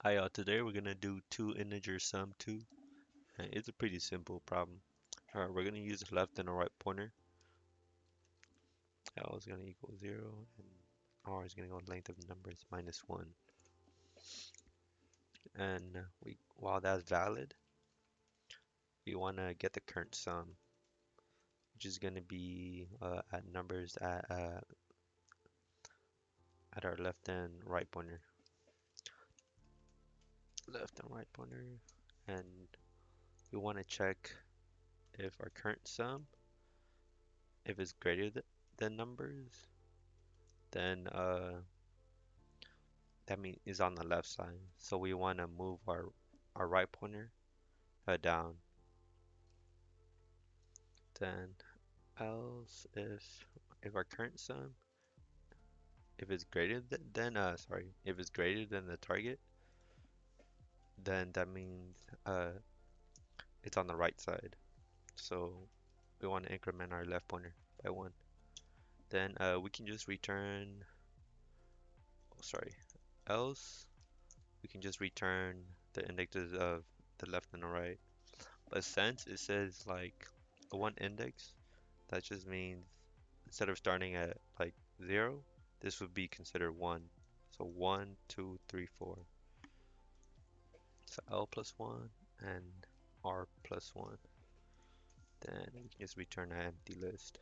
Hi, today we're gonna do two integer sum two. It's a pretty simple problem. We're gonna use the left and the right pointer. L is gonna equal 0, and R is gonna go length of the numbers minus 1. And while that's valid, we wanna get the current sum, which is gonna be at numbers at our left and right pointer. Left and right pointer, and we wanna check if our current sum, if it's greater than numbers, then that means is on the left side. So we want to move our right pointer down. Then else if our current sum if it's greater if it's greater than the target, then that means it's on the right side. So we want to increment our left pointer by 1. Then we can just return, oh, sorry, else we can just return the indexes of the left and the right. But since it says like one index, that just means instead of starting at like 0, this would be considered 1. So 1, 2, 3, 4. So L plus 1 and R plus 1. Then we can just return an empty list.